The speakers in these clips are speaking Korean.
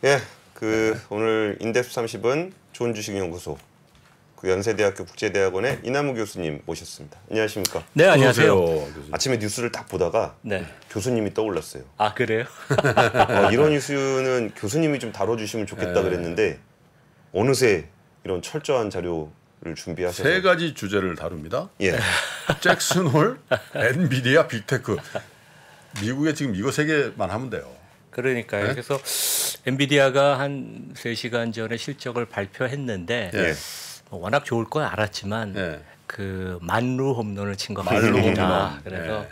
예, 오늘 인덱스 30은 좋은 주식연구소 연세대학교 국제대학원의 이남우 교수님 모셨습니다. 안녕하십니까? 네, 안녕하세요. 아침에 뉴스를 딱 보다가 네. 교수님이 떠올랐어요. 아, 그래요? 이런 뉴스는 교수님이 좀 다뤄주시면 좋겠다 그랬는데 어느새 이런 철저한 자료를 준비하셔서 세 가지 주제를 다룹니다. 예. 잭슨홀, 엔비디아, 빅테크. 미국에 지금 이거 세 개만 하면 돼요. 그러니까요. 네? 그래서 엔비디아가 한 3시간 전에 실적을 발표했는데 예. 워낙 좋을 건 알았지만 예. 그 만루 홈런을 친 것 만루 같습니다. 홈런. 그래서 예.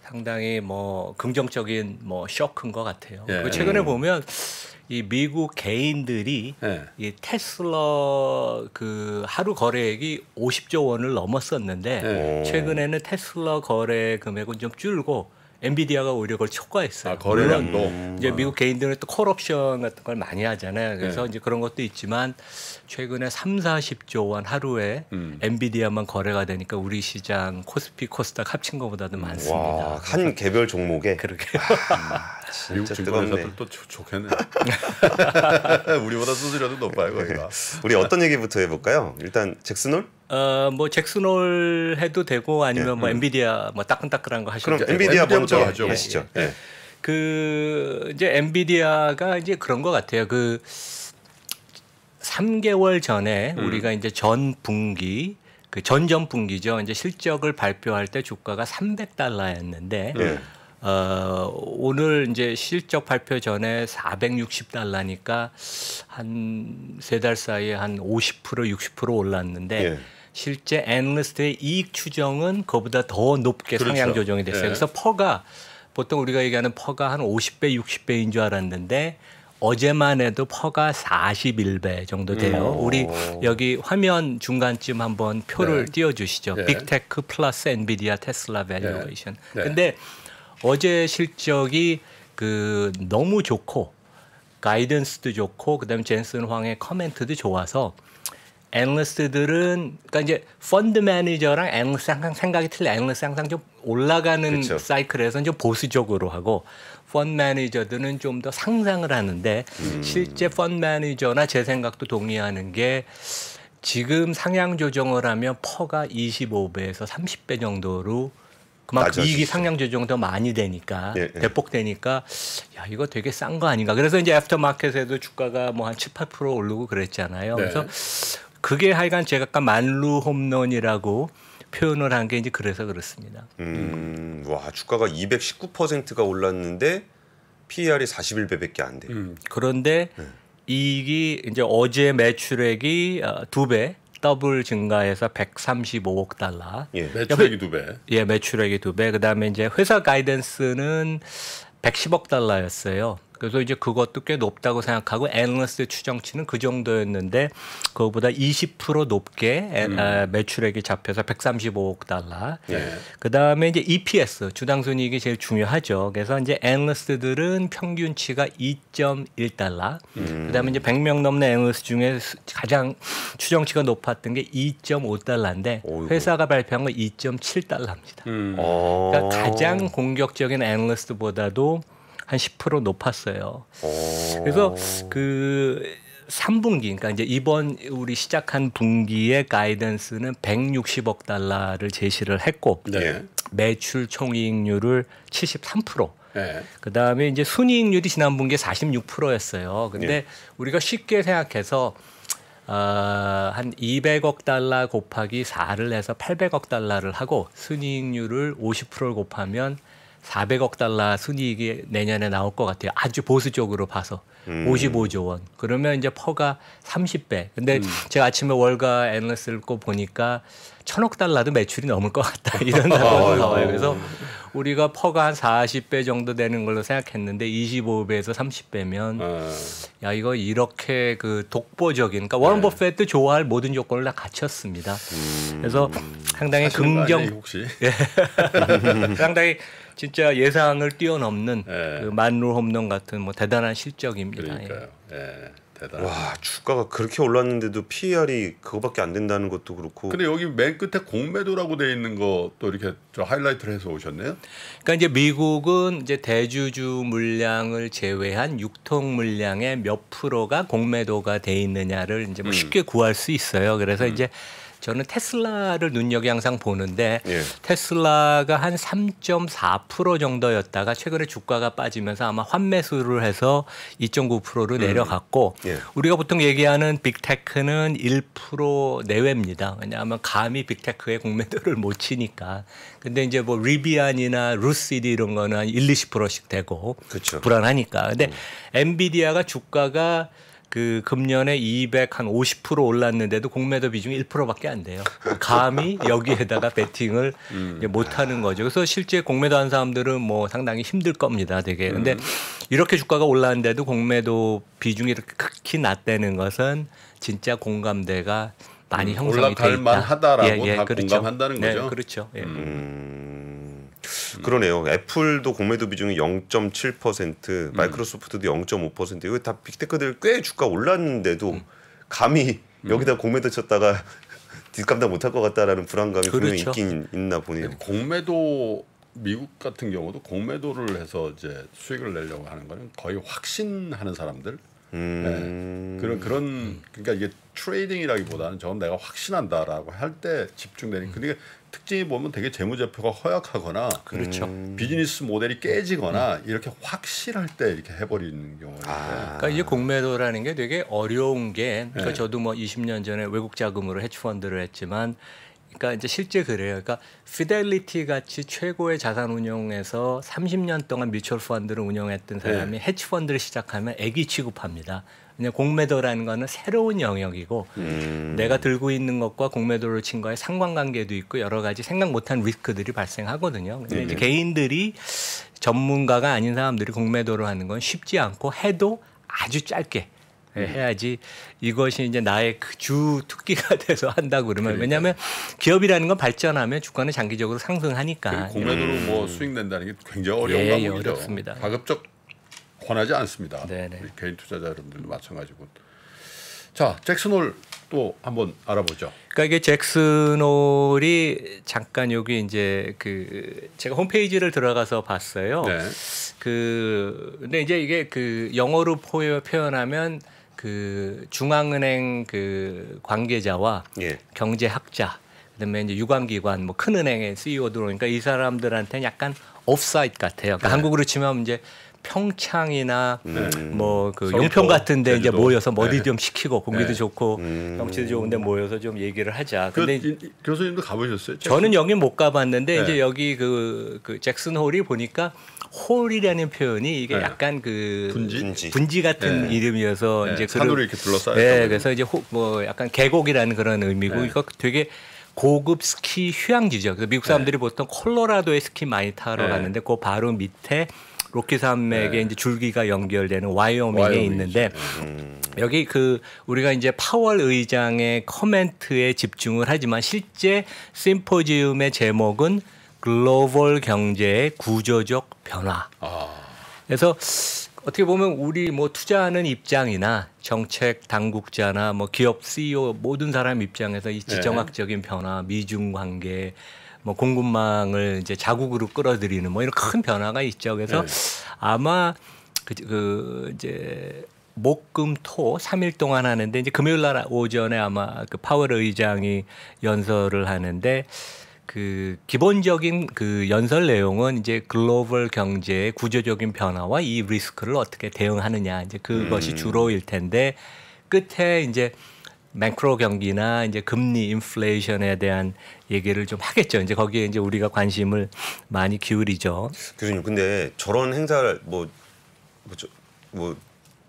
상당히 뭐 긍정적인 뭐 쇼크인 것 같아요. 예. 최근에 보면 이 미국 개인들이 예. 이 테슬라 그 하루 거래액이 50조 원을 넘었었는데 예. 최근에는 테슬라 거래 금액은 좀 줄고 엔비디아가 오히려 그걸 초과했어요. 아, 거래량도 이제 미국 개인들은 또 콜옵션 같은 걸 많이 하잖아요. 그래서 이제 그런 것도 있지만 최근에 30-40조 원 하루에 엔비디아만 거래가 되니까 우리 시장 코스피 코스닥 합친 것보다도 많습니다. 와, 한 개별 종목에 그러게요. 미국 진짜 증권회사들 또 좋겠네. 우리보다 수수료도 높아요, 거기가. 우리 어떤 얘기부터 해볼까요? 일단 잭슨홀? 뭐 잭슨홀 해도 되고 아니면 뭐 엔비디아 뭐 따끈따끈한 거 하셔도 그럼 되고. 엔비디아 먼저 하죠. 하시죠. 예. 예. 이제 엔비디아가 이제 그런 것 같아요. 3개월 전에 우리가 이제 전 분기 전전 분기죠. 이제 실적을 발표할 때 주가가 $300였는데 오늘 이제 실적 발표 전에 $460니까 한 3달 사이에 한 50% 60% 올랐는데 예. 실제 애널리스트의 이익 추정은 그보다 더 높게 그렇죠. 상향 조정이 됐어요. 예. 그래서 퍼가 보통 우리가 얘기하는 퍼가 한 50배, 60배인 줄 알았는데 어제만 해도 퍼가 41배 정도 돼요. 우리 여기 화면 중간쯤 한번 표를 띄워주시죠. 네. 빅테크 플러스 엔비디아 테슬라 밸류에이션. 네. 근데 어제 실적이 너무 좋고 가이던스도 좋고 그다음에 젠슨 황의 커멘트도 좋아서 애널리스트들은 그러니까 이제 펀드 매니저랑 애널리스트 항상 생각이 틀려. 애널리스트 항상 좀 올라가는 그쵸. 사이클에서는 좀 보수적으로 하고 펀드 매니저들은 좀 더 상상을 하는데 실제 펀드 매니저나 제 생각도 동의하는 게 지금 상향 조정을 하면 퍼가 25배에서 30배 정도로 그만큼 낮아지죠. 이익이 상향 조정 더 많이 되니까 예. 대폭 되니까 야 이거 되게 싼 거 아닌가. 그래서 이제 애프터마켓에도 주가가 뭐 한 7-8% 오르고 그랬잖아요. 네. 그래서 그게 하여간 제가 아까 만루 홈런이라고 표현을 한 게 이제 그래서 그렇습니다. 와, 주가가 219%가 올랐는데 PER이 41배밖에 안 돼요. 그런데 이익이 이제 어제 매출액이 2배 더블 증가해서 $135억. 예. 매출액이 2배. 예, 매출액이 2배. 그다음에 이제 회사 가이던스는 $110억. 그래서 이제 그것도 꽤 높다고 생각하고 애널리스트 추정치는 그 정도였는데 그거보다 20% 높게 매출액이 잡혀서 $135억. 예. 그다음에 이제 EPS 주당 순이익이 제일 중요하죠. 그래서 이제 애널리스트들은 평균치가 $2.1. 그다음에 이제 100명 넘는 애널리스트 중에 가장 추정치가 높았던 게 $2.5인데 회사가 발표한 건 $2.7입니다. 그러니까 가장 공격적인 애널리스트보다도 한 10% 높았어요. 그래서 3분기, 그러니까 이제 이번 우리 시작한 분기의 가이던스는 $160억 제시를 했고 네. 매출 총이익률을 73%. 네. 그다음에 이제 순이익률이 지난 분기에 46%였어요. 근데 우리가 쉽게 생각해서 한 $200억 곱하기 4를 해서 $800억 하고 순이익률을 50%를 곱하면 $400억 순이익이 내년에 나올 것 같아요. 아주 보수적으로 봐서 55조 원. 그러면 이제 퍼가 30배. 근데 제가 아침에 월가 애널리스트 읽고 보니까 $1,000억 매출이 넘을 것 같다 이런 단어가 나와요. 그래서 우리가 퍼가 한 40배 정도 되는 걸로 생각했는데 25배에서 30배면 야 이거 이렇게 독보적인 그러니까 워런 버핏도 좋아할 모든 조건을 다 갖췄습니다. 그래서 상당히 혹시? 상당히 진짜 예상을 뛰어넘는 네. 만루 홈런 같은 뭐 대단한 실적입니다. 그러니까요. 예. 대단하죠. 와 주가가 그렇게 올랐는데도 PER이 그거밖에 안 된다는 것도 그렇고. 근데 여기 맨 끝에 공매도라고 돼 있는 거 또 이렇게 저 하이라이트를 해서 오셨네요. 그러니까 이제 미국은 이제 대주주 물량을 제외한 유통 물량의 몇 프로가 공매도가 돼 있느냐를 이제 뭐 쉽게 구할 수 있어요. 그래서 이제 저는 테슬라를 눈여겨 항상 보는데 예. 테슬라가 한 3.4% 정도였다가 최근에 주가가 빠지면서 아마 환매수를 해서 2.9%로 내려갔고 예. 우리가 보통 얘기하는 빅테크는 1% 내외입니다. 왜냐하면 감히 빅테크의 공매도를 못 치니까. 근데 이제 뭐 리비안이나 루시드 이런 거는 한 1, 20%씩 되고 그쵸. 불안하니까. 근데 엔비디아가 주가가 그 금년에 250% 올랐는데도 공매도 비중이 1%밖에 안 돼요. 감히 여기에다가 베팅을 이제 못 하는 거죠. 그래서 실제 공매도 한 사람들은 뭐 상당히 힘들 겁니다, 되게. 근데 이렇게 주가가 올랐는데도 공매도 비중이 이렇게 극히 낮다는 것은 진짜 공감대가 많이 형성이 돼 올라갈 있다. 만하다라고 다 그렇죠. 공감한다는 거죠. 네, 그렇죠. 예. 그러네요. 애플도 공매도 비중이 0.7%, 마이크로소프트도 0.5%. 이거 다 빅테크들 꽤 주가 올랐는데도 감히 여기다 공매도 쳤다가 뒷감당 못할 것 같다라는 불안감이 분명히 그렇죠. 있긴 있나 보네요. 공매도 미국 같은 경우도 공매도를 해서 이제 수익을 내려고 하는 거는 거의 확신하는 사람들. 네. 그런 그러니까 이게 트레이딩이라기보다는 저건 내가 확신한다라고 할 때 집중되는. 근데 특징이 보면 되게 재무제표가 허약하거나 그렇죠. 비즈니스 모델이 깨지거나 이렇게 확실할 때 이렇게 해버리는 경우가 있는데. 그러니까 이게 공매도라는 게 되게 어려운 게 그러니까 저도 뭐 20년 전에 외국 자금으로 헤지펀드를 했지만 그러니까 이제 실제 그래요. 그러니까 피델리티 같이 최고의 자산 운용에서 30년 동안 뮤추얼 펀드를 운영했던 사람이 헤지펀드를 시작하면 애기 취급합니다. 그냥 공매도라는 거는 새로운 영역이고 내가 들고 있는 것과 공매도를 친 거에 상관관계도 있고 여러 가지 생각 못한 리스크들이 발생하거든요. 근데 이제 개인들이 전문가가 아닌 사람들이 공매도를 하는 건 쉽지 않고 해도 아주 짧게 해야지 이것이 이제 나의 그 주 특기가 돼서 한다고 그러면 왜냐하면 기업이라는 건 발전하면 주가는 장기적으로 상승하니까. 공매도로 뭐 수익 낸다는 게 굉장히 어려운 과목이죠. 어렵습니다. 가급적 권하지 않습니다. 네네. 우리 개인 투자자 여러분들도 마찬가지고. 자, 잭슨홀 또 한번 알아보죠. 그러니까 이게 잭슨홀이 잠깐 여기 이제 그 제가 홈페이지를 들어가서 봤어요. 네. 근데 이제 이게 그 영어로 표현하면 그 중앙은행 그 관계자와 예. 경제학자 그다음에 이제 유관기관 뭐 큰 은행의 CEO들 오니까 이 사람들한테는 약간 옵사이트 같아요. 그러니까 한국으로 치면 이제 평창이나 뭐 그 서귀포, 용평 같은데 이제 제주도. 모여서 머리 네. 좀 식히고 공기도 네. 좋고 경치도 좋은데 모여서 좀 얘기를 하자. 근데 교수님도 가보셨어요? 저는 여긴 못 가봤는데 네. 이제 여기 그 잭슨 홀이 보니까 홀이라는 표현이 이게 네. 약간 그 분지? 같은 네. 이름이어서 네. 이제 산으로 이렇게 둘러싸여. 네, 그래서 이제 뭐 약간 계곡이라는 그런 의미고 네. 이거 되게 고급 스키 휴양지죠. 그래서 미국 사람들이 보통 콜로라도에 스키 많이 타러 네. 갔는데 그 바로 밑에 로키 산맥에 네. 이제 줄기가 연결되는 와이오밍에 와이오밍이죠. 있는데 여기 그 우리가 이제 파월 의장의 코멘트에 집중을 하지만 실제 심포지움의 제목은 글로벌 경제의 구조적 변화. 그래서 어떻게 보면 우리 뭐 투자하는 입장이나 정책 당국자나 뭐 기업 CEO 모든 사람 입장에서 이 지정학적인 변화, 미중 관계, 뭐 공급망을 이제 자국으로 끌어들이는 뭐 이런 큰 변화가 있죠. 그래서 아마 그 이제 목금토 3일 동안 하는데 이제 금요일 날 오전에 아마 그 파월 의장이 연설을 하는데 그 기본적인 그 연설 내용은 이제 글로벌 경제의 구조적인 변화와 이 리스크를 어떻게 대응하느냐 이제 그것이 주로일 텐데 끝에 이제 매크로 경기나 이제 금리 인플레이션에 대한 얘기를 좀 하겠죠. 이제 거기에 이제 우리가 관심을 많이 기울이죠. 교수님, 근데 저런 행사를 뭐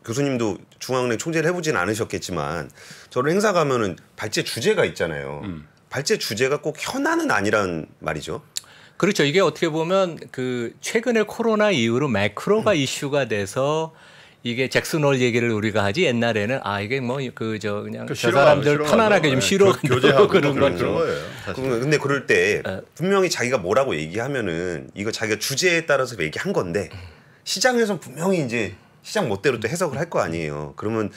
교수님도 중앙은행 총재를 해보진 않으셨겠지만 저런 행사 가면은 발제 주제가 있잖아요. 발제 주제가 꼭 현안은 아니란 말이죠. 그렇죠. 이게 어떻게 보면 그 최근에 코로나 이후로 매크로가 이슈가 돼서 이게 잭슨홀 얘기를 우리가 하지 옛날에는 이게 뭐 그 저 그냥 저 사람들 편안하게 좀 쉬러간다고 그런 거죠. 근데 그럴 때 분명히 자기가 뭐라고 얘기하면은 이거 자기가 주제에 따라서 얘기한 건데 시장에선 분명히 이제 시장 멋대로 또 해석을 할 거 아니에요. 그러면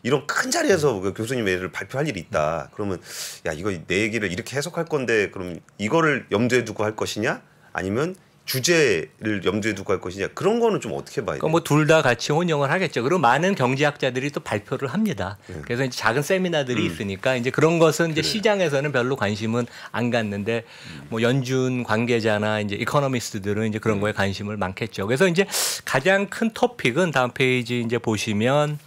이런 큰 자리에서 그 교수님 얘기를 발표할 일이 있다. 그러면 야 이거 내 얘기를 이렇게 해석할 건데 그럼 이거를 염두에 두고 할 것이냐? 아니면 주제를 염두에 두고 할 것이냐? 그런 거는 좀 어떻게 봐야 돼요? 뭐 둘 다 같이 혼용을 하겠죠. 그리고 많은 경제학자들이 또 발표를 합니다. 그래서 이제 작은 세미나들이 있으니까 이제 그런 것은 이제 시장에서는 별로 관심은 안 갖는데 뭐 연준 관계자나 이제 이코노미스트들은 이제 그런 거에 관심을 많겠죠. 그래서 이제 가장 큰 토픽은 다음 페이지 이제 보시면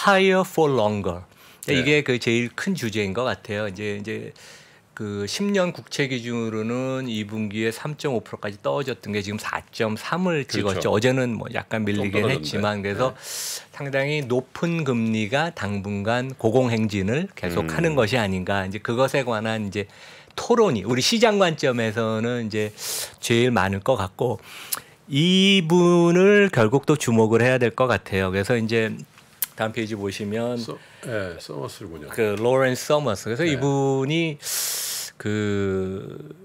higher for longer. 이게 그 제일 큰 주제인 것 같아요. 이제 그 10년 국채 기준으로는 2분기에 3.5%까지 떨어졌던 게 지금 4.3을 찍었죠. 그렇죠. 어제는 뭐 약간 밀리긴 했지만 그래서 상당히 높은 금리가 당분간 고공행진을 계속하는 것이 아닌가. 이제 그것에 관한 이제 토론이 우리 시장 관점에서는 이제 제일 많을 것 같고 이분을 결국 또 주목을 해야 될 것 같아요. 그래서 이제 다음 페이지 보시면 서머스군요. 그 로렌스 서머스. 그래서 이분이 그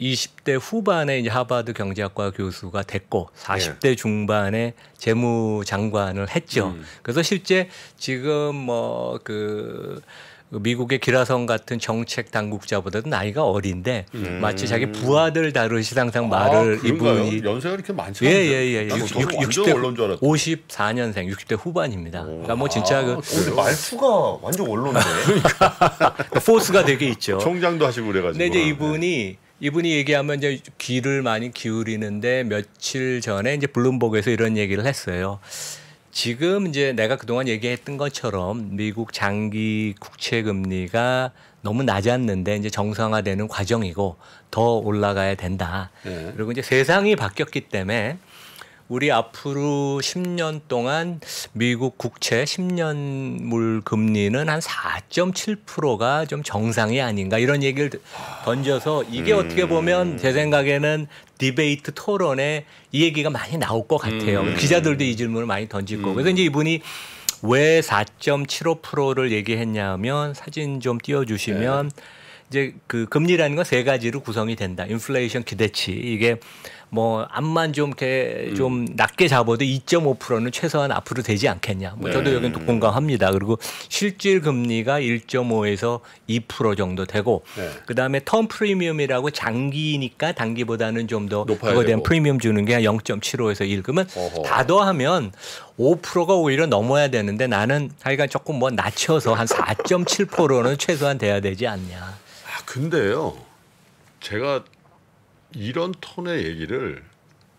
20대 후반에 이제 하버드 경제학과 교수가 됐고 40대 중반에 재무장관을 했죠. 그래서 실제 지금 뭐 그 미국의 기라성 같은 정책 당국자보다도 나이가 어린데 마치 자기 부하들 다루시 항상 말을 이분이 연세가 이렇게 많지 않아요? 예. 60대 원론 줄 알았다. 54년생 60대 후반입니다. 그러니까 뭐 진짜 근데 말투가 완전 원론데. 포스가 되게 있죠. 총장도 하시고 그래가지고. 근데 이제 이분이 얘기하면 이제 귀를 많이 기울이는데 며칠 전에 이제 블룸버그에서 이런 얘기를 했어요. 지금 이제 내가 그동안 얘기했던 것처럼 미국 장기 국채 금리가 너무 낮았는데 이제 정상화되는 과정이고 더 올라가야 된다. 그리고 이제 세상이 바뀌었기 때문에 우리 앞으로 10년 동안 미국 국채 10년물 금리는 한 4.7%가 좀 정상이 아닌가 이런 얘기를 던져서 이게 어떻게 보면 제 생각에는 디베이트 토론에 이 얘기가 많이 나올 것 같아요. 기자들도 이 질문을 많이 던질 거고. 그래서 이제 이분이 왜 4.75%를 얘기했냐면 사진 좀 띄워주시면 이제 그 금리라는 건 세 가지로 구성이 된다. 인플레이션 기대치 이게 뭐 암만 좀 이렇게 좀 낮게 잡아도 2.5%는 최소한 앞으로 되지 않겠냐. 뭐 저도 여기는 또 공감합니다. 그리고 실질 금리가 1.5에서 2% 정도 되고 그다음에 텀 프리미엄이라고 장기니까 단기보다는 좀 더 그거에 대한 프리미엄 주는 게 0.75에서 1. 그러면 다 더하면 5%가 오히려 넘어야 되는데 나는 하여간 조금 뭐 낮춰서 한 4.7%는 최소한 돼야 되지 않냐. 아 근데요, 제가 이런 톤의 얘기를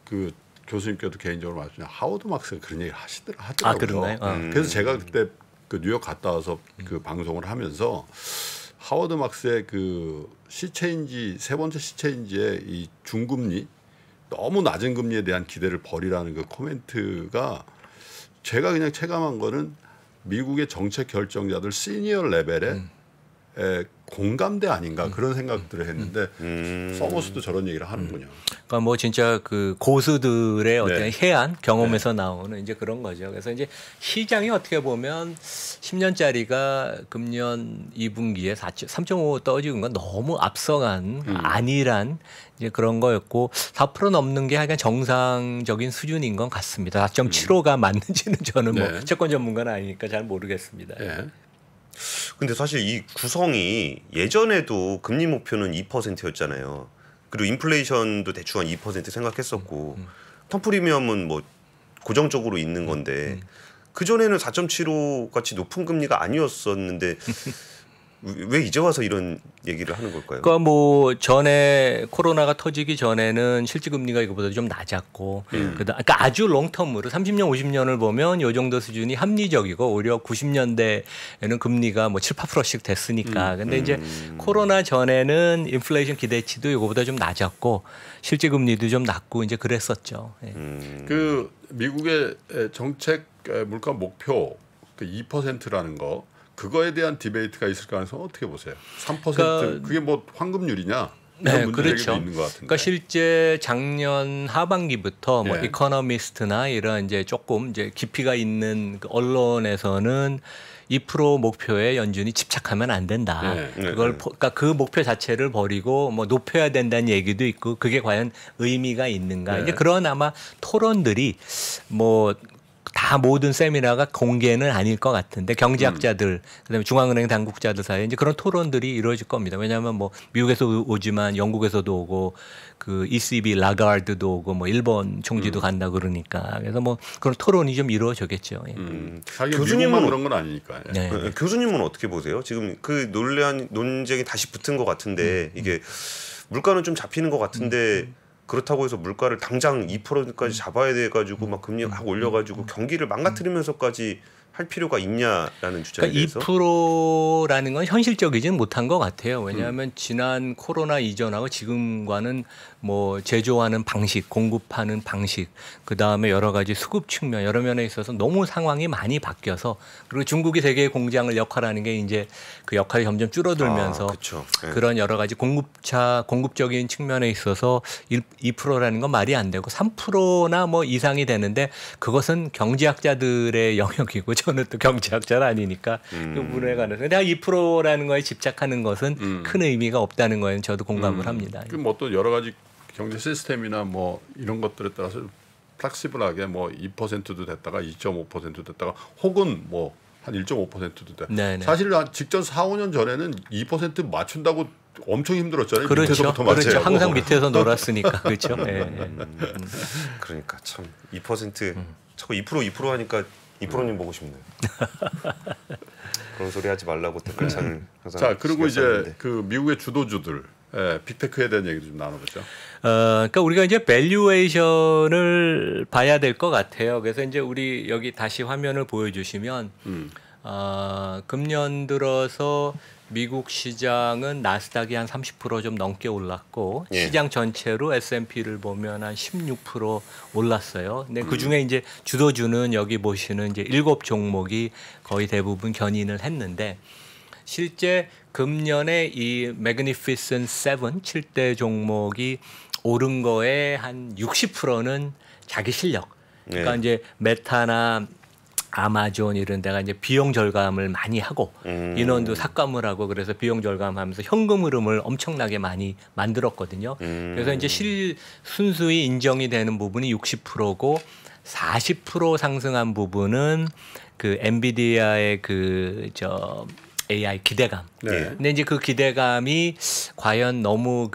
그 교수님께도 개인적으로 말씀드리면 하워드 막스가 그런 얘기를 하더라고요. 아 그런가요? 그래서 제가 그때 그 뉴욕 갔다 와서 그 방송을 하면서 하워드 막스의 그 시체인지 세 번째 시체인지의 이 중금리 너무 낮은 금리에 대한 기대를 버리라는 그 코멘트가 제가 그냥 체감한 거는 미국의 정책 결정자들 시니어 레벨에 공감대 아닌가 그런 생각들을 했는데 서머스도 저런 얘기를 하는군요. 그러니까 뭐 진짜 그 고수들의 어떤 해안 경험에서 나오는 이제 그런 거죠. 그래서 이제 시장이 어떻게 보면 10년짜리가 금년 2분기에 3.5 떨어지는 건 너무 앞서간 안일한 이제 그런 거였고 4% 넘는 게 약간 정상적인 수준인 것 같습니다. 4.75가 맞는지는 저는 뭐 채권 전문가는 아니니까 잘 모르겠습니다. 근데 사실 이 구성이 예전에도 금리 목표는 2%였잖아요. 그리고 인플레이션도 대충 한 2% 생각했었고 텀 프리미엄은 뭐 고정적으로 있는 건데 그전에는 4.75 같이 높은 금리가 아니었었는데 왜 이제 와서 이런 얘기를 하는 걸까요? 그러니까 뭐 전에 코로나가 터지기 전에는 실질 금리가 이거보다 좀 낮았고, 그러니까 아주 롱텀으로 30년, 50년을 보면 이 정도 수준이 합리적이고 오히려 90년대에는 금리가 뭐 7, 8%씩 됐으니까. 근데 이제 코로나 전에는 인플레이션 기대치도 이거보다 좀 낮았고 실질 금리도 좀 낮고 이제 그랬었죠. 그 미국의 정책 물가 목표 그 2%라는 거. 그거에 대한 디베이트가 있을 가능성은 어떻게 보세요? 3% 그러니까, 그게 뭐 황금률이냐? 네, 그렇죠. 있는 것 같은데. 그러니까 실제 작년 하반기부터 뭐 이코노미스트나 이런 이제 조금 이제 깊이가 있는 그 언론에서는 2% 목표에 연준이 집착하면 안 된다. 그러니까 그 목표 자체를 버리고 뭐 높여야 된다는 얘기도 있고 그게 과연 의미가 있는가? 이제 그런 아마 토론들이 뭐 다 모든 세미나가 공개는 아닐 것 같은데 경제학자들 그다음에 중앙은행 당국자들 사이에 이제 그런 토론들이 이루어질 겁니다. 왜냐하면 뭐 미국에서 오지만 영국에서도 오고 그 ECB 라가르드도 오고 뭐 일본 총리도 간다 그러니까 그래서 뭐 그런 토론이 좀 이루어지겠죠. 예. 교수님은 그런 건 아니니까. 예. 네. 교수님은 어떻게 보세요? 지금 그 논쟁이 다시 붙은 것 같은데 이게 물가는 좀 잡히는 것 같은데 그렇다고 해서 물가를 당장 2%까지 잡아야 돼가지고 막 금리 확 올려가지고 경기를 망가뜨리면서까지 할 필요가 있냐라는 주장에 대해서. 2%라는 건 현실적이지는 못한 것 같아요. 왜냐하면 지난 코로나 이전하고 지금과는 뭐 제조하는 방식, 공급하는 방식, 그 다음에 여러 가지 수급 측면 여러 면에 있어서 너무 상황이 많이 바뀌어서 그리고 중국이 세계의 공장을 역할하는 게 이제 그 역할이 점점 줄어들면서 그렇죠. 네. 그런 여러 가지 공급적인 측면에 있어서 2%라는 건 말이 안 되고 3%나 뭐 이상이 되는데 그것은 경제학자들의 영역이고 저는 또 경제학자는 아니니까 그 부분에 관해서 내가 2%라는 거에 집착하는 것은 큰 의미가 없다는 거에는 저도 공감을 합니다. 그 뭐 또 여러 가지 경제 시스템이나 뭐 이런 것들에 따라서 플렉시블하게 뭐 2%도 됐다가 2.5%도 됐다가 혹은 뭐 한 1.5%도 돼. 네네. 사실 직전 4, 5년 전에는 2% 맞춘다고 엄청 힘들었잖아요. 그렇죠. 밑에서부터 그렇죠. 맞춰야 항상 밑에서 놀았으니까 그렇죠. 네. 그러니까 참 2% 자꾸 2% 하니까 2%님 보고 싶네요. 그런 소리 하지 말라고 댓글창을 항상. 자 그리고 이제 썼는데. 그 미국의 주도주들 빅테크에 대한 얘기도 좀 나눠보죠. 그러니까 우리가 이제 밸류에이션을 봐야 될 것 같아요. 그래서 이제 우리 여기 다시 화면을 보여주시면 금년 들어서 미국 시장은 나스닥이 한 30% 좀 넘게 올랐고 예. 시장 전체로 S&P를 보면 한 16% 올랐어요. 근데 그 중에 이제 주도주는 여기 보시는 이제 7종목이 거의 대부분 견인을 했는데 실제 금년에 이 Magnificent 7 7대 종목이 오른 거에 한 60%는 자기 실력. 그러니까 네. 이제 메타나 아마존 이런 데가 이제 비용 절감을 많이 하고 인원도 삭감을 하고 그래서 비용 절감하면서 현금 흐름을 엄청나게 많이 만들었거든요. 그래서 이제 순수히 인정이 되는 부분이 60%고 40% 상승한 부분은 그 엔비디아의 AI 기대감. 네. 근데 이제 그 기대감이 과연 너무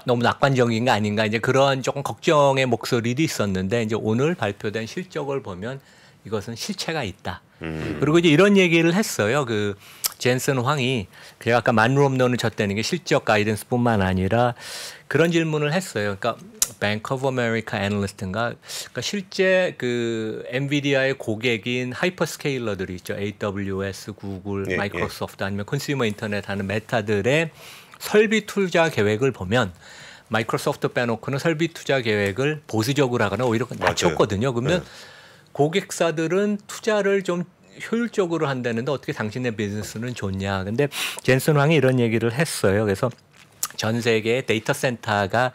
너무 낙관적인 거 아닌가 이제 그런 조금 걱정의 목소리도 있었는데 이제 오늘 발표된 실적을 보면 이것은 실체가 있다. 그리고 이제 이런 얘기를 했어요. 그 젠슨 황이 제가 아까 만루업론을 쳤다는 게 실적 가이던스뿐만 아니라 그런 질문을 했어요. 그러니까 Bank of America 애널리스트인가 그러니까 실제 그 엔비디아의 고객인 하이퍼스케일러들이 있죠. AWS, 구글, 예, 마이크로소프트 아니면 컨슈머 인터넷 하는 메타들의 설비 투자 계획을 보면 마이크로소프트 빼놓고는 설비 투자 계획을 보수적으로 하거나 오히려 낮췄거든요. 그러면 고객사들은 투자를 좀 효율적으로 한다는데 어떻게 당신의 비즈니스는 좋냐. 근데 젠슨 황이 이런 얘기를 했어요. 그래서 전 세계의 데이터 센터가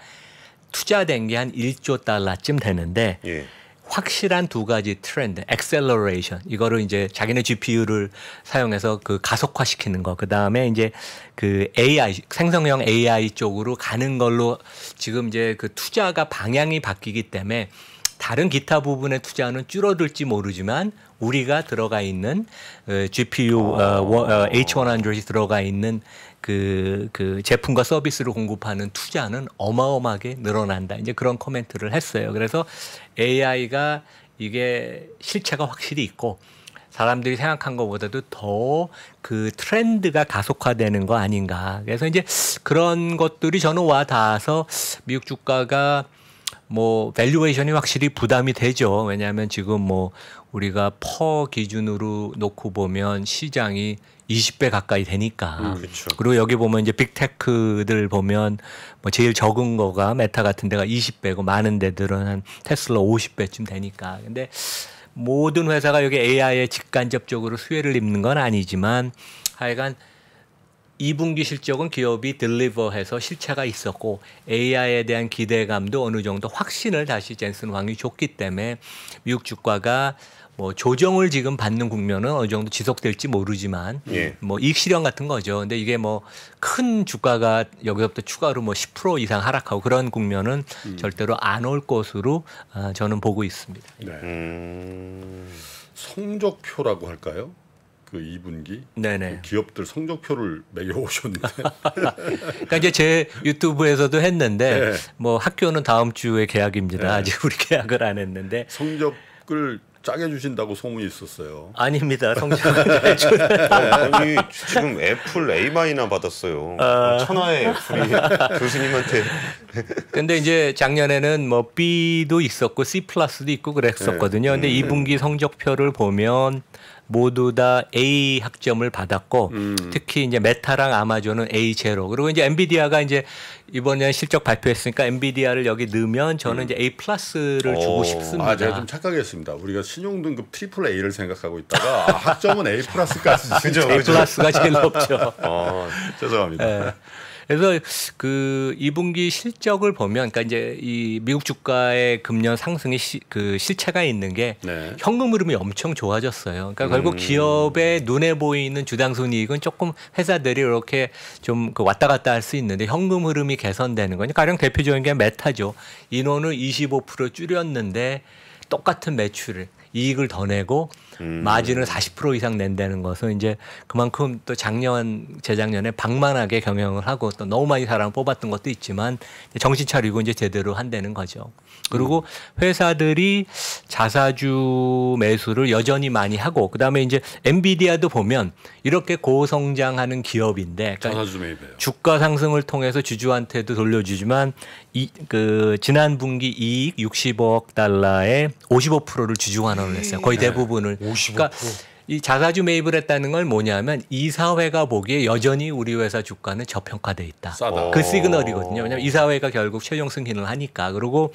투자된 게 한 1조 달러쯤 되는데 예. 확실한 두 가지 트렌드, 액셀러레이션 이거를 이제 자기네 GPU를 사용해서 그 가속화시키는 거, 그 다음에 이제 그 AI 생성형 AI 쪽으로 가는 걸로 지금 이제 그 투자가 방향이 바뀌기 때문에 다른 기타 부분의 투자는 줄어들지 모르지만 우리가 들어가 있는 GPU H100이 들어가 있는 그 제품과 서비스를 공급하는 투자는 어마어마하게 늘어난다. 이제 그런 코멘트를 했어요. 그래서 AI가 이게 실체가 확실히 있고 사람들이 생각한 것보다도 더 그 트렌드가 가속화되는 거 아닌가. 그래서 이제 그런 것들이 저는 와 닿아서 미국 주가가 뭐 밸류에이션이 확실히 부담이 되죠. 왜냐하면 지금 뭐 우리가 퍼 기준으로 놓고 보면 시장이 20배 가까이 되니까. 그렇죠. 그리고 여기 보면 이제 빅테크들 보면 뭐 제일 적은 거가 메타 같은 데가 20배고 많은 데들은 한 테슬라 50배쯤 되니까. 근데 모든 회사가 여기 AI에 직간접적으로 수혜를 입는 건 아니지만 하여간 2분기 실적은 기업이 딜리버해서 실체가 있었고 AI에 대한 기대감도 어느 정도 확신을 다시 젠슨 황이 줬기 때문에 미국 주가가 뭐 조정을 지금 받는 국면은 어느 정도 지속될지 모르지만 예. 뭐 이익 실현 같은 거죠. 근데 이게 뭐 큰 주가가 여기서부터 추가로 뭐 10% 이상 하락하고 그런 국면은 절대로 안 올 것으로 저는 보고 있습니다. 네. 성적표라고 할까요? 그 2분기 네네. 기업들 성적표를 매겨 오셨는데 그러니까 이제 제 유튜브에서도 했는데 네. 뭐 학교는 다음 주에 계약입니다. 네. 아직 우리 계약을 안 했는데 성적을 짜게 주신다고 소문이 있었어요. 아닙니다. 성적은 아니 지금 애플 A-나 받았어요. 천하의 애플이 교수님한테. 근데 이제 작년에는 뭐 B도 있었고 C 플러스도 있고 그랬었거든요. 근데 2분기 성적표를 보면 모두 다 A 학점을 받았고 특히 이제 메타랑 아마존은 A 제로. 그리고 이제 엔비디아가 이제 이번에 실적 발표했으니까 엔비디아를 여기 넣으면 저는 이제 A 플러스를 주고 싶습니다. 아, 제가 좀 착각했습니다. 우리가 신용 등급 트리플 A를 생각하고 있다가 학점은 A 플러스까지. 그죠, A 플러스가 제일 높죠. 죄송합니다. 네. 그래서 그 2분기 실적을 보면, 그러니까 이제 이 미국 주가의 금년 상승이 그 실체가 있는 게 네. 현금 흐름이 엄청 좋아졌어요. 그러니까 결국 기업의 눈에 보이는 주당순이익은 조금 회사들이 이렇게 좀 그 왔다 갔다 할 수 있는데 현금 흐름이 개선되는 거니까 가령 대표적인 게 메타죠. 인원을 25% 줄였는데 똑같은 매출을 이익을 더 내고 마진을 40% 이상 낸다는 것은 이제 그만큼 또 재작년에 방만하게 경영을 하고 또 너무 많이 사람을 뽑았던 것도 있지만 정신 차리고 이제 제대로 한다는 거죠. 그리고 회사들이 자사주 매수를 여전히 많이 하고 그다음에 이제 엔비디아도 보면 이렇게 고성장하는 기업인데 그러니까 자사주 매입해요. 주가 상승을 통해서 주주한테도 돌려주지만 그 지난 분기 이익 65억 달러에 55%를 주주 환원을 했어요. 거의 대부분을. 55%. 그러니까 이 자사주 매입을 했다는 걸 뭐냐면 이사회가 보기에 여전히 우리 회사 주가는 저평가돼 있다. 싸다. 그 시그널이거든요. 왜냐하면 이사회가 결국 최종 승인을 하니까. 그리고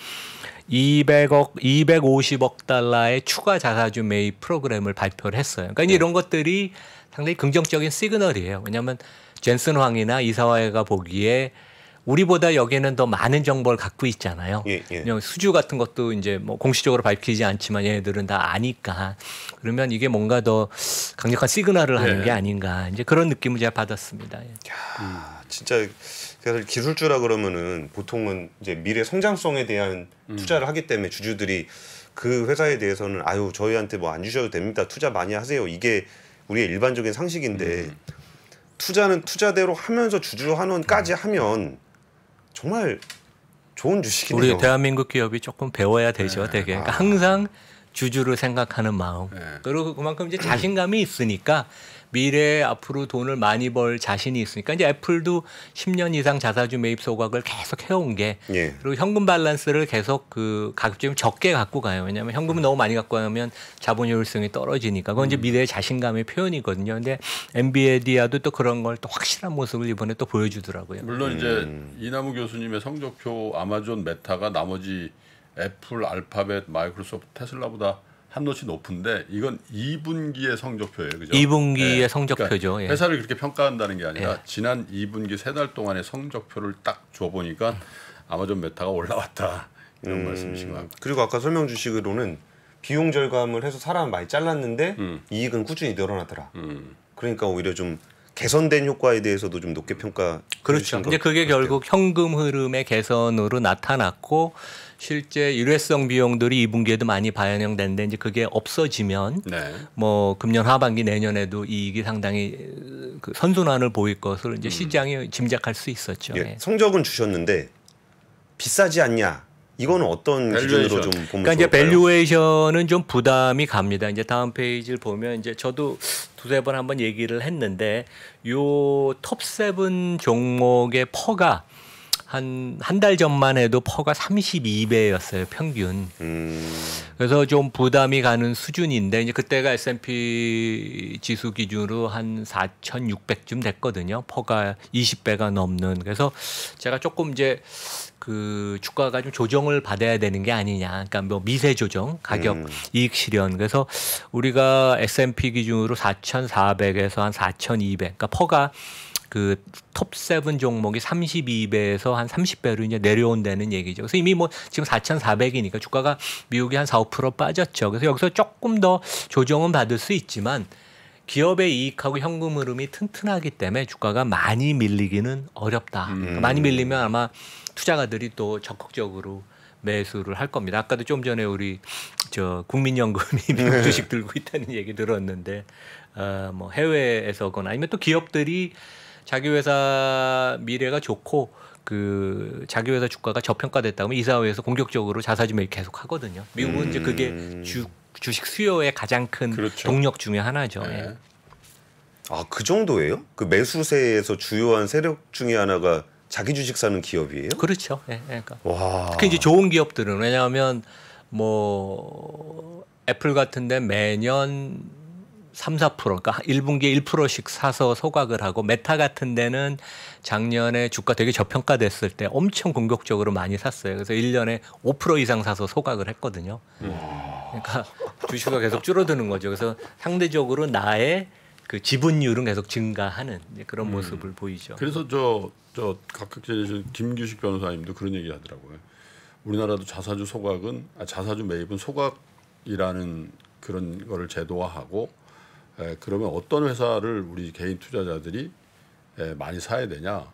250억 달러의 추가 자사주 매입 프로그램을 발표를 했어요. 그러니까 이런 것들이 상당히 긍정적인 시그널이에요. 왜냐하면 젠슨 황이나 이사회가 보기에 우리보다 여기는 더 많은 정보를 갖고 있잖아요. 예. 그냥 수주 같은 것도 이제 뭐 공식적으로 밝히지 않지만 얘네들은 다 아니까 그러면 이게 뭔가 더 강력한 시그널을 하는 게 아닌가 이제 그런 느낌을 제가 받았습니다. 야, 진짜 그래서 기술주라 그러면은 보통은 이제 미래 성장성에 대한 투자를 하기 때문에 주주들이 그 회사에 대해서는 아유 저희한테 뭐 안 주셔도 됩니다. 투자 많이 하세요. 이게 우리의 일반적인 상식인데 투자는 투자대로 하면서 주주 환원까지 하면 정말 좋은 주식이네요. 우리 대한민국 기업이 조금 배워야 되죠, 되게. 그러니까 항상 주주를 생각하는 마음. 그리고 그만큼 이제 자신감이 있으니까 미래에 앞으로 돈을 많이 벌 자신이 있으니까 이제 애플도 10년 이상 자사주 매입 소각을 계속 해온 게 예. 그리고 현금 밸런스를 계속 그 가급적 적게 갖고 가요. 왜냐하면 현금을 너무 많이 갖고 가면 자본 효율성이 떨어지니까 그건 이제 미래의 자신감의 표현이거든요. 근데 엔비디아도 또 그런 걸 또 확실한 모습을 이번에 또 보여주더라고요. 물론 이제 이남우 교수님의 성적표 아마존 메타가 나머지 애플, 알파벳, 마이크로소프트, 테슬라보다 한 노치 높은데 이건 2분기의 성적표예요. 그죠? 2분기의 성적표죠. 그러니까 예. 회사를 그렇게 평가한다는 게 아니라 지난 2분기 3달 동안의 성적표를 딱 줘보니까 아마존 메타가 올라왔다. 이런 말씀이신 것 같고. 그리고 아까 설명 주시기로는 비용 절감을 해서 사람 많이 잘랐는데 이익은 꾸준히 늘어나더라. 그러니까 오히려 좀 개선된 효과에 대해서도 좀 높게 평가. 그렇죠. 이제 그게 결국 현금 흐름의 개선으로 나타났고 실제 일회성 비용들이 2분기에도 많이 반영됐는데 이제 그게 없어지면 네. 뭐 금년 하반기 내년에도 이익이 상당히 그 선순환을 보일 것을 이제 시장이 짐작할 수 있었죠. 예. 예. 성적은 주셨는데 비싸지 않냐? 이거는 어떤 기준으로 좀 보면 그러니까 이제 좋을까요? 밸류에이션은 좀 부담이 갑니다. 이제 다음 페이지를 보면 이제 저도 두세 번 한번 얘기를 했는데 요 톱 7 종목의 퍼가 한 달 전만 해도 퍼가 32배였어요, 평균. 그래서 좀 부담이 가는 수준인데 이제 그때가 S&P 지수 기준으로 한 4,600쯤 됐거든요. 퍼가 20배가 넘는. 그래서 제가 조금 이제 그 주가가 좀 조정을 받아야 되는 게 아니냐. 그러니까 뭐 미세 조정, 가격 이익 실현. 그래서 우리가 S&P 기준으로 4,400에서 한 4,200. 그러니까 퍼가 그 톱 7 종목이 32배에서 한 30배로 이제 내려온다는 얘기죠. 그래서 이미 뭐 지금 4,400이니까 주가가 미국이 한 4~5% 빠졌죠. 그래서 여기서 조금 더 조정은 받을 수 있지만 기업의 이익하고 현금 흐름이 튼튼하기 때문에 주가가 많이 밀리기는 어렵다. 그러니까 많이 밀리면 아마 투자가들이 또 적극적으로 매수를 할 겁니다. 아까도 좀 전에 우리 저 국민연금이 미국 주식 들고 있다는 얘기 들었는데 뭐 해외에서거나 아니면 또 기업들이 자기 회사 미래가 좋고 그 자기 회사 주가가 저평가됐다 그러면 이사회에서 공격적으로 자사주 매입 계속 하거든요. 미국은 이제 그게 주식 수요의 가장 큰 그렇죠. 동력 중에 하나죠. 네. 예. 아, 그 정도예요? 그 매수세에서 주요한 세력 중에 하나가 자기 주식 사는 기업이에요? 그렇죠. 예, 그러니까. 와. 특히 이제 좋은 기업들은 왜냐하면 뭐 애플 같은데 매년 3~4% 그러니까 1분기에 1%씩 사서 소각을 하고 메타 같은 데는 작년에 주가 되게 저평가됐을 때 엄청 공격적으로 많이 샀어요. 그래서 1년에 5% 이상 사서 소각을 했거든요. 그러니까 주식가 계속 줄어드는 거죠. 그래서 상대적으로 나의 그 지분율은 계속 증가하는 그런 모습을 보이죠. 그래서 저 각각 제내신 김규식 변호사님도 그런 얘기 하더라고요. 우리나라도 자사주 매입은 소각이라는 그런 거를 제도화하고 그러면 어떤 회사를 우리 개인 투자자들이 많이 사야 되냐?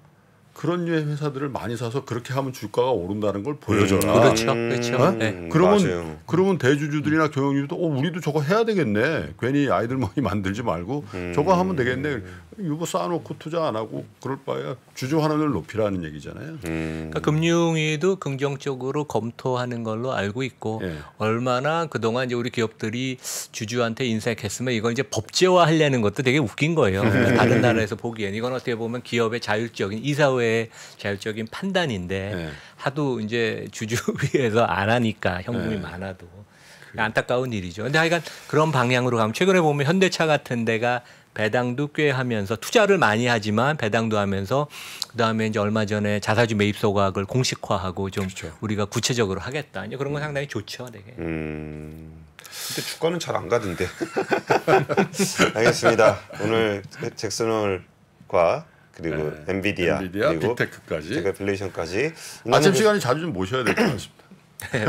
그런 류의 회사들을 많이 사서 그렇게 하면 주가가 오른다는 걸 보여줘라. 그렇죠, 그렇죠. 어? 네. 그러면 대주주들이나 경영주도 우리도 저거 해야 되겠네. 괜히 아이들 머리 만들지 말고 저거 하면 되겠네. 이거 쌓아놓고 투자 안 하고 그럴 바에야 주주 환원을 높이라는 얘기잖아요. 그러니까 금융위도 긍정적으로 검토하는 걸로 알고 있고 예. 얼마나 그동안 이제 우리 기업들이 주주한테 인색했으면 이걸 이제 법제화하려는 것도 되게 웃긴 거예요. 그러니까 다른 나라에서 보기엔 이건 어떻게 보면 기업의 자율적인 이사회의 자율적인 판단인데 예. 하도 이제 주주위에서 안 하니까 현금이 예. 많아도 안타까운 일이죠. 근데 하여간 그런 방향으로 가면 최근에 보면 현대차 같은 데가 배당도 꽤 하면서 투자를 많이 하지만 배당도 하면서 그다음에 이제 얼마 전에 자사주 매입 소각을 공식화하고 좀 그렇죠. 우리가 구체적으로 하겠다. 이제 그런 건 상당히 좋죠, 되게. 근데 주가는 잘 안 가던데. 알겠습니다. 오늘 잭슨홀과 그리고 엔비디아 그리고 빅테크까지 빅테크필레이션까지 아침 시간에 자주 좀 모셔야 될 것 같습니다.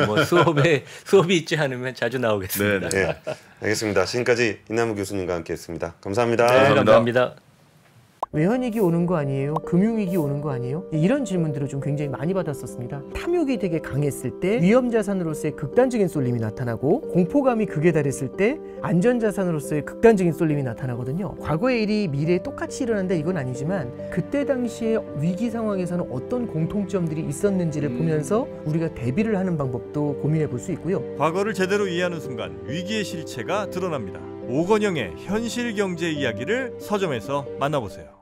뭐 수업이 있지 않으면 자주 나오겠습니다. 네, 네, 알겠습니다. 지금까지 이남우 교수님과 함께했습니다. 감사합니다. 네, 감사합니다. 외환위기 오는 거 아니에요? 금융위기 오는 거 아니에요? 이런 질문들을 좀 굉장히 많이 받았었습니다. 탐욕이 되게 강했을 때 위험자산으로서의 극단적인 쏠림이 나타나고 공포감이 극에 달했을 때 안전자산으로서의 극단적인 쏠림이 나타나거든요. 과거의 일이 미래에 똑같이 일어난다 이건 아니지만 그때 당시에 위기 상황에서는 어떤 공통점들이 있었는지를 보면서 우리가 대비를 하는 방법도 고민해 볼 수 있고요. 과거를 제대로 이해하는 순간 위기의 실체가 드러납니다. 오건영의 현실 경제 이야기를 서점에서 만나보세요.